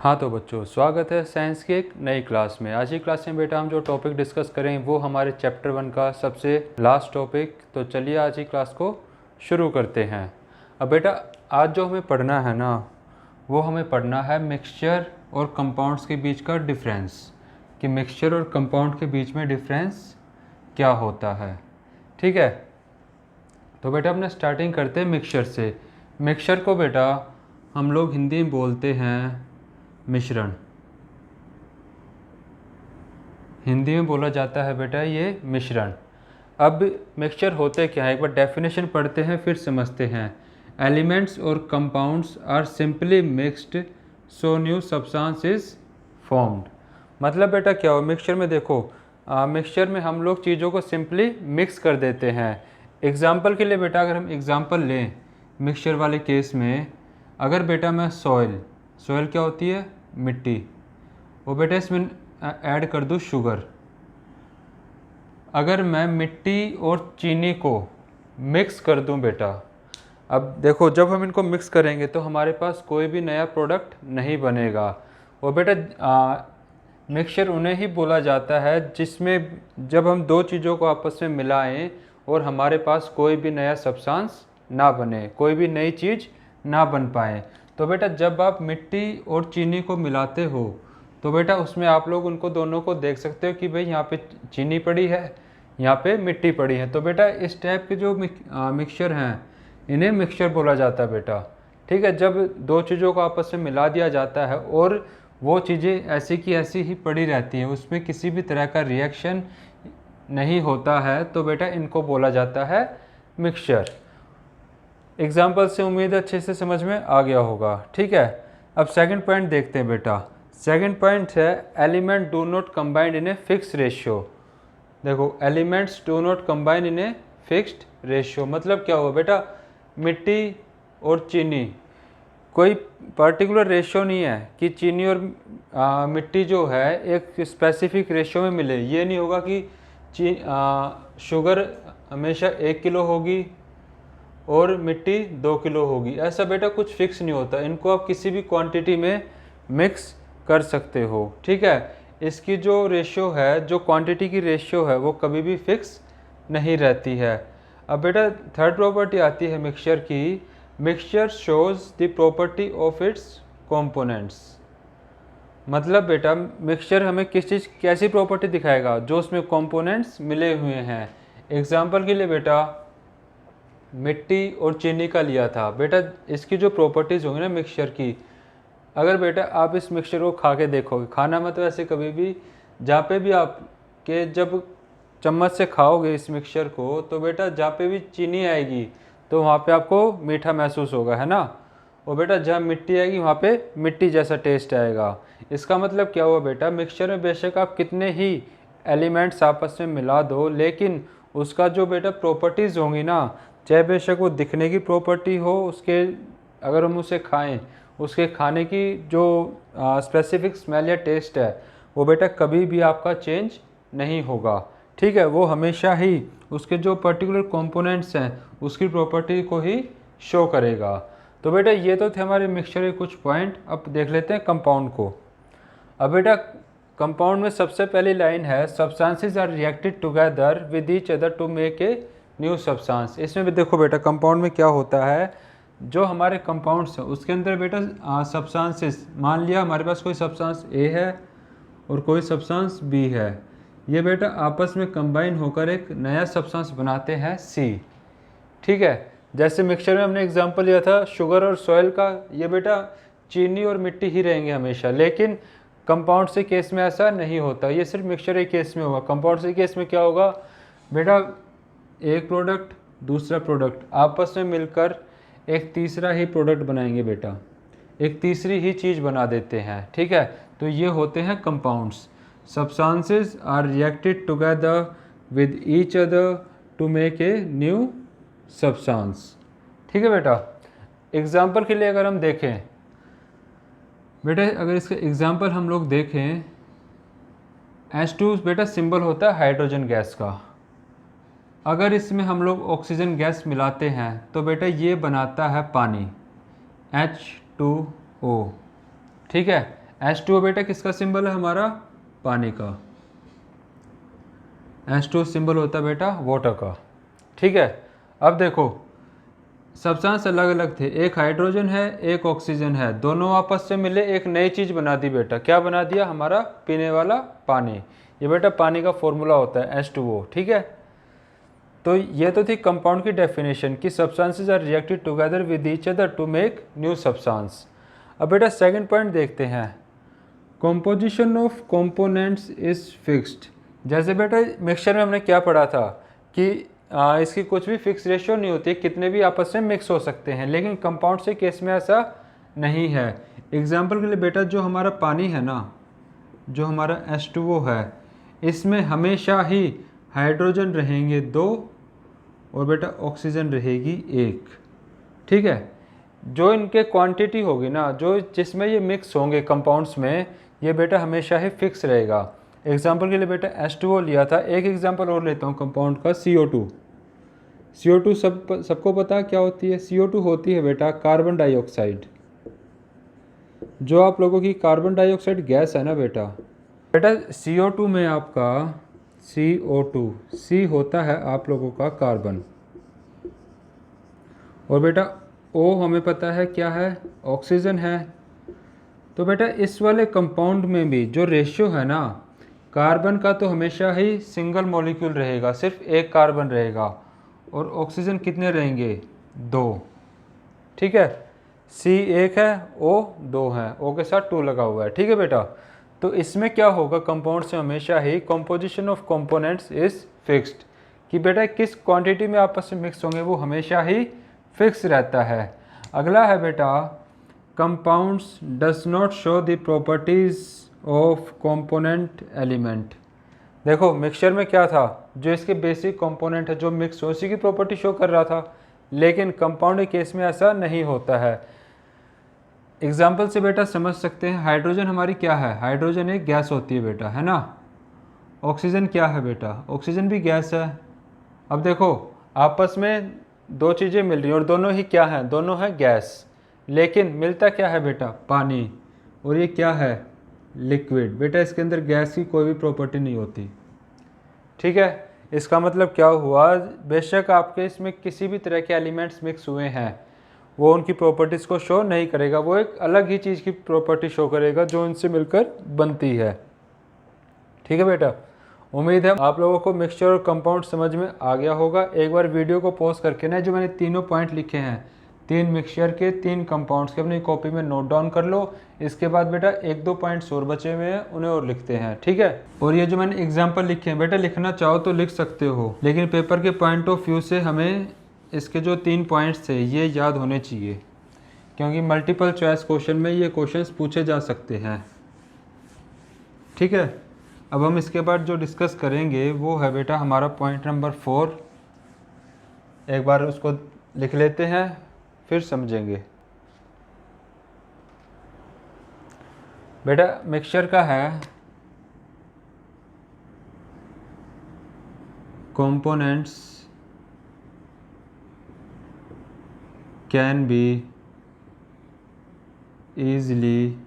हाँ तो बच्चों, स्वागत है साइंस की एक नई क्लास में। आज की क्लास में बेटा हम जो टॉपिक डिस्कस करें वो हमारे चैप्टर 1 का सबसे लास्ट टॉपिक। तो चलिए आज की क्लास को शुरू करते हैं। अब बेटा आज जो हमें पढ़ना है ना, वो हमें पढ़ना है मिक्सचर और कंपाउंड्स के बीच का डिफरेंस, कि मिक्सचर और कंपाउंड के बीच में डिफरेंस क्या होता है। ठीक है, तो बेटा अपने स्टार्टिंग करते हैं मिक्सचर से। मिक्सचर को बेटा हम लोग हिंदी में बोलते हैं मिश्रण। हिंदी में बोला जाता है बेटा ये मिश्रण। अब मिक्सचर होते क्या है, एक बार डेफिनेशन पढ़ते हैं फिर समझते हैं। एलिमेंट्स और compounds are simply mixed so new substance is formed. मतलब बेटा क्या हो मिक्सचर में, देखो मिक्सचर में हम लोग चीज़ों को सिंपली मिक्स कर देते हैं। एग्जाम्पल के लिए बेटा अगर हम एग्जाम्पल लें मिक्सचर वाले केस में, अगर बेटा मैं सॉइल क्या होती है, मिट्टी, वो बेटा इसमें ऐड कर दूँ शुगर। अगर मैं मिट्टी और चीनी को मिक्स कर दूं बेटा, अब देखो जब हम इनको मिक्स करेंगे तो हमारे पास कोई भी नया प्रोडक्ट नहीं बनेगा। वो बेटा मिक्सचर उन्हें ही बोला जाता है जिसमें जब हम दो चीज़ों को आपस में मिलाएं और हमारे पास कोई भी नया सब्सटेंस ना बने, कोई भी नई चीज़ ना बन पाए। तो बेटा जब आप मिट्टी और चीनी को मिलाते हो तो बेटा उसमें आप लोग उनको दोनों को देख सकते हो कि भाई यहाँ पे चीनी पड़ी है, यहाँ पे मिट्टी पड़ी है। तो बेटा इस टाइप के जो मिक्सचर हैं इन्हें मिक्सचर बोला जाता है बेटा। ठीक है, जब दो चीज़ों को आपस में मिला दिया जाता है और वो चीज़ें ऐसी की ऐसी ही पड़ी रहती हैं, उसमें किसी भी तरह का रिएक्शन नहीं होता है, तो बेटा इनको बोला जाता है मिक्सचर। एग्जाम्पल से उम्मीद अच्छे से समझ में आ गया होगा। ठीक है, अब सेकंड पॉइंट देखते हैं बेटा। सेकंड पॉइंट है element do not combined in a fix ratio. देखो elements do not combine in a fixed ratio मतलब क्या हुआ बेटा, मिट्टी और चीनी कोई पर्टिकुलर रेशियो नहीं है कि चीनी और मिट्टी जो है एक स्पेसिफिक रेशियो में मिले। ये नहीं होगा कि शुगर हमेशा 1 किलो होगी और मिट्टी 2 किलो होगी, ऐसा बेटा कुछ फिक्स नहीं होता। इनको आप किसी भी क्वांटिटी में मिक्स कर सकते हो। ठीक है, इसकी जो रेशियो है, जो क्वांटिटी की रेशियो है, वो कभी भी फिक्स नहीं रहती है। अब बेटा थर्ड प्रॉपर्टी आती है मिक्सचर की। Mixture shows the property of its components. मतलब बेटा मिक्सचर हमें किस चीज़ कैसी प्रॉपर्टी दिखाएगा, जो उसमें कंपोनेंट्स मिले हुए हैं। एग्जाम्पल के लिए बेटा मिट्टी और चीनी का लिया था बेटा, इसकी जो प्रॉपर्टीज़ होंगी ना मिक्सचर की, अगर बेटा आप इस मिक्सचर को खा के देखोगे, खाना में तो ऐसे कभी भी जहाँ पे भी आप के जब चम्मच से खाओगे इस मिक्सचर को, तो बेटा जहाँ पे भी चीनी आएगी तो वहाँ पे आपको मीठा महसूस होगा, है ना। और बेटा जहाँ मिट्टी आएगी वहाँ पे मिट्टी जैसा टेस्ट आएगा। इसका मतलब क्या हुआ बेटा, मिक्सचर में बेशक आप कितने ही एलिमेंट्स आपस में मिला दो, लेकिन उसका जो बेटा प्रॉपर्टीज़ होंगी ना, चाहे बेशक वो दिखने की प्रॉपर्टी हो, उसके अगर हम उसे खाएं, उसके खाने की जो स्पेसिफिक स्मेल या टेस्ट है, वो बेटा कभी भी आपका चेंज नहीं होगा। ठीक है, वो हमेशा ही उसके जो पर्टिकुलर कंपोनेंट्स हैं उसकी प्रॉपर्टी को ही शो करेगा। तो बेटा ये तो थे हमारे मिक्सचर के कुछ पॉइंट। अब देख लेते हैं कंपाउंड को। अब बेटा कंपाउंड में सबसे पहली लाइन है substances are reacted together with each other to make a new substance. इसमें भी देखो बेटा कंपाउंड में क्या होता है, जो हमारे कंपाउंड्स हैं उसके अंदर बेटा सब्सटेंसेस, मान लिया हमारे पास कोई सब्सटेंस ए है और कोई सब्सटेंस बी है, ये बेटा आपस में कंबाइन होकर एक नया सब्सटेंस बनाते हैं सी। ठीक है, जैसे मिक्सचर में हमने एग्जांपल लिया था शुगर और सॉइल का, ये बेटा चीनी और मिट्टी ही रहेंगे हमेशा, लेकिन कंपाउंड से केस में ऐसा नहीं होता। ये सिर्फ मिक्सचर के केस में होगा। कंपाउंड से केस में क्या होगा बेटा, एक प्रोडक्ट दूसरा प्रोडक्ट आपस में मिलकर एक तीसरा ही प्रोडक्ट बनाएंगे बेटा, एक तीसरी ही चीज़ बना देते हैं। ठीक है, तो ये होते हैं compounds. Substances are reacted together with each other to make a new substance. ठीक है बेटा, एग्जाम्पल के लिए अगर हम देखें बेटा, अगर इसका एग्जाम्पल हम लोग देखें, H2 बेटा सिंबल होता है हाइड्रोजन गैस का। अगर इसमें हम लोग ऑक्सीजन गैस मिलाते हैं तो बेटा ये बनाता है पानी H2O। ठीक है, H2O बेटा किसका सिंबल है हमारा, पानी का। H2O सिंबल होता है बेटा वाटर का। ठीक है, अब देखो सब्सटेंस अलग अलग थे, एक हाइड्रोजन है एक ऑक्सीजन है, दोनों आपस से मिले एक नई चीज़ बना दी बेटा। क्या बना दिया, हमारा पीने वाला पानी। ये बेटा पानी का फॉर्मूला होता है H2O। ठीक है, तो ये तो थी कंपाउंड की डेफिनेशन कि substances are reacted together with each other to make new substance. अब बेटा सेकंड पॉइंट देखते हैं, composition of components is fixed. जैसे बेटा मिक्सचर में हमने क्या पढ़ा था कि इसकी कुछ भी फिक्स रेशियो नहीं होती, कितने भी आपस में मिक्स हो सकते हैं, लेकिन कंपाउंड से केस में ऐसा नहीं है। एग्जाम्पल के लिए बेटा जो हमारा पानी है ना, जो हमारा H2O है, इसमें हमेशा ही हाइड्रोजन रहेंगे 2 और बेटा ऑक्सीजन रहेगी 1। ठीक है, जो इनके क्वांटिटी होगी ना, जो जिसमें ये मिक्स होंगे कंपाउंड्स में, ये बेटा हमेशा ही फिक्स रहेगा। एग्जाम्पल के लिए बेटा H2O लिया था, एक एग्जाम्पल और लेता हूँ कंपाउंड का, CO2। CO2 सबको पता क्या होती है, CO2 होती है बेटा कार्बन डाइऑक्साइड। जो आप लोगों की कार्बन डाइऑक्साइड गैस है ना बेटा CO2 में आपका CO2, C होता है आप लोगों का कार्बन, और बेटा O हमें पता है क्या है, ऑक्सीजन है। तो बेटा इस वाले कंपाउंड में भी जो रेशियो है ना, कार्बन का तो हमेशा ही सिंगल मॉलिक्यूल रहेगा, सिर्फ एक कार्बन रहेगा, और ऑक्सीजन कितने रहेंगे, 2। ठीक है, C 1 है, O 2 है, O के साथ 2 लगा हुआ है। ठीक है बेटा, तो इसमें क्या होगा, कंपाउंड से हमेशा ही composition of components is fixed, कि बेटा किस क्वांटिटी में आपस में मिक्स होंगे वो हमेशा ही फिक्स रहता है। अगला है बेटा, compounds does not show the properties of component element. देखो मिक्सचर में क्या था, जो इसके बेसिक कंपोनेंट है जो मिक्स हो उसी की प्रॉपर्टी शो कर रहा था, लेकिन कंपाउंड के केस में ऐसा नहीं होता है। एग्जाम्पल से बेटा समझ सकते हैं, हाइड्रोजन हमारी क्या है, हाइड्रोजन एक गैस होती है बेटा, है ना। ऑक्सीजन क्या है बेटा, ऑक्सीजन भी गैस है। अब देखो आपस में दो चीज़ें मिल रही हैं और दोनों ही क्या हैं, दोनों हैं गैस, लेकिन मिलता क्या है बेटा, पानी। और ये क्या है, लिक्विड। बेटा इसके अंदर गैस की कोई भी प्रॉपर्टी नहीं होती। ठीक है, इसका मतलब क्या हुआ, बेशक आपके इसमें किसी भी तरह के एलिमेंट्स मिक्स हुए हैं, वो उनकी प्रॉपर्टीज़ को शो नहीं करेगा, वो एक अलग ही चीज़ की प्रॉपर्टी शो करेगा जो इनसे मिलकर बनती है। ठीक है बेटा, उम्मीद है आप लोगों को मिक्सचर और कंपाउंड समझ में आ गया होगा। एक बार वीडियो को पॉज करके ना, जो मैंने तीनों पॉइंट लिखे हैं, 3 मिक्सचर के 3 कंपाउंड्स के, अपनी कॉपी में नोट डाउन कर लो। इसके बाद बेटा 1-2 पॉइंट्स और बचे हुए हैं, उन्हें और लिखते हैं। ठीक है, और ये जो मैंने एग्जाम्पल लिखे हैं बेटा, लिखना चाहो तो लिख सकते हो, लेकिन पेपर के पॉइंट ऑफ व्यू से हमें इसके जो 3 पॉइंट्स थे ये याद होने चाहिए, क्योंकि मल्टीपल चॉइस क्वेश्चन में ये क्वेश्चंस पूछे जा सकते हैं। ठीक है, अब हम इसके बाद जो डिस्कस करेंगे वो है बेटा हमारा पॉइंट नंबर 4। एक बार उसको लिख लेते हैं फिर समझेंगे। बेटा मिक्सचर का है, components can be easily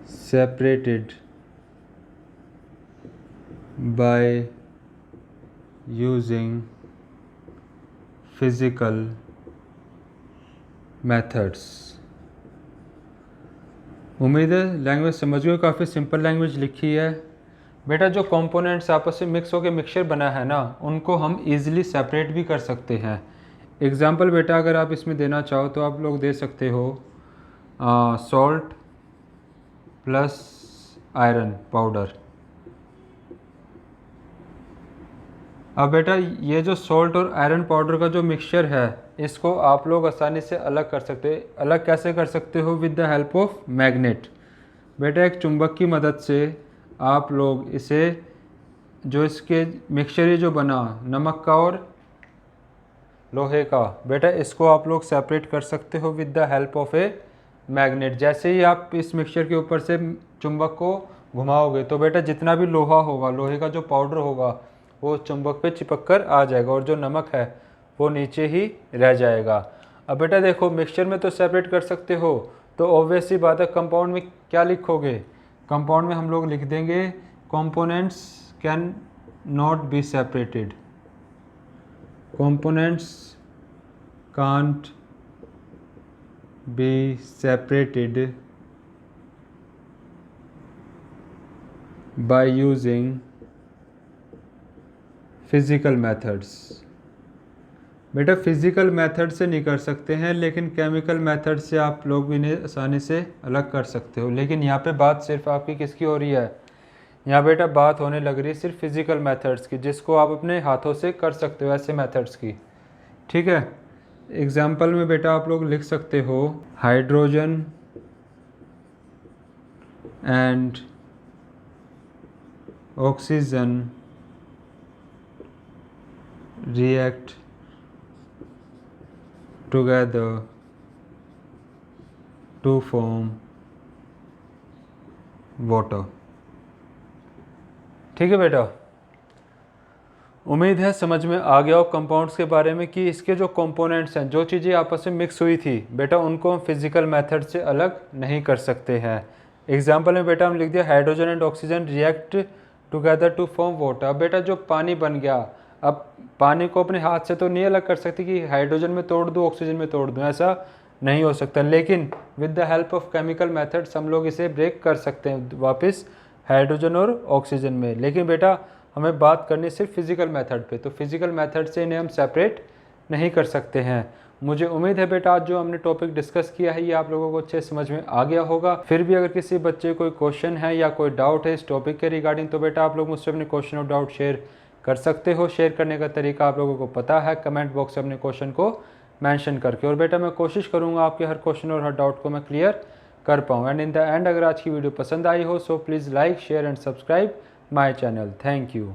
separated by using physical methods। उम्मीद है लैंग्वेज समझ गए, काफ़ी सिंपल लैंग्वेज लिखी है। बेटा जो कंपोनेंट्स आपस में मिक्स होकर मिक्सचर बना है ना, उनको हम इजीली सेपरेट भी कर सकते हैं। एग्जाम्पल बेटा अगर आप इसमें देना चाहो तो आप लोग दे सकते हो सॉल्ट प्लस आयरन पाउडर। अब बेटा ये जो सॉल्ट और आयरन पाउडर का जो मिक्सचर है, इसको आप लोग आसानी से अलग कर सकते हैं। अलग कैसे कर सकते हो, with the help of magnet. बेटा एक चुंबक की मदद से आप लोग इसे, जो इसके मिक्सचर ये जो बना नमक का और लोहे का, बेटा इसको आप लोग सेपरेट कर सकते हो with the help of a magnet. जैसे ही आप इस मिक्सचर के ऊपर से चुंबक को घुमाओगे तो बेटा जितना भी लोहा होगा, लोहे का जो पाउडर होगा, वो चुंबक पे चिपक कर आ जाएगा और जो नमक है वो नीचे ही रह जाएगा। अब बेटा देखो मिक्सचर में तो सेपरेट कर सकते हो, तो ऑब्वियसली बात है कंपाउंड में क्या लिखोगे, कंपाउंड में हम लोग लिख देंगे components can not be separated, components can't be separated by using physical methods. बेटा फिज़िकल मेथड से नहीं कर सकते हैं, लेकिन केमिकल मेथड से आप लोग इन्हें आसानी से अलग कर सकते हो। लेकिन यहाँ पे बात सिर्फ आपकी किसकी हो रही है, यहाँ बेटा बात होने लग रही है सिर्फ फिज़िकल मेथड्स की, जिसको आप अपने हाथों से कर सकते हो ऐसे मेथड्स की। ठीक है, एग्जाम्पल में बेटा आप लोग लिख सकते हो hydrogen and oxygen react together to form water। ठीक है बेटा, उम्मीद है समझ में आ गया हो कंपाउंड्स के बारे में कि इसके जो कंपोनेंट्स हैं, जो चीज़ें आपस में मिक्स हुई थी बेटा, उनको हम फिज़िकल मेथड से अलग नहीं कर सकते हैं। एग्जाम्पल में बेटा हम लिख दिया hydrogen and oxygen react together to form water. अब बेटा जो पानी बन गया, अब पानी को अपने हाथ से तो नहीं अलग कर सकते कि हाइड्रोजन में तोड़ दूँ ऑक्सीजन में तोड़ दूँ, ऐसा नहीं हो सकता। लेकिन with the help of chemical methods हम लोग इसे ब्रेक कर सकते हैं वापस हाइड्रोजन और ऑक्सीजन में। लेकिन बेटा हमें बात करनी सिर्फ फिज़िकल मेथड पे, तो फिज़िकल मेथड से इन्हें हम सेपरेट नहीं कर सकते हैं। मुझे उम्मीद है बेटा आज जो हमने टॉपिक डिस्कस किया है ये आप लोगों को अच्छे समझ में आ गया होगा। फिर भी अगर किसी बच्चे कोई क्वेश्चन है या कोई डाउट है इस टॉपिक के रिगार्डिंग, तो बेटा आप लोग मुझसे अपने क्वेश्चन और डाउट शेयर कर सकते हो। शेयर करने का तरीका आप लोगों को पता है, कमेंट बॉक्स से अपने क्वेश्चन को मेंशन करके। और बेटा मैं कोशिश करूंगा आपके हर क्वेश्चन और हर डाउट को मैं क्लियर कर पाऊँ। एंड इन द एंड अगर आज की वीडियो पसंद आई हो so please like share and subscribe my channel. Thank you.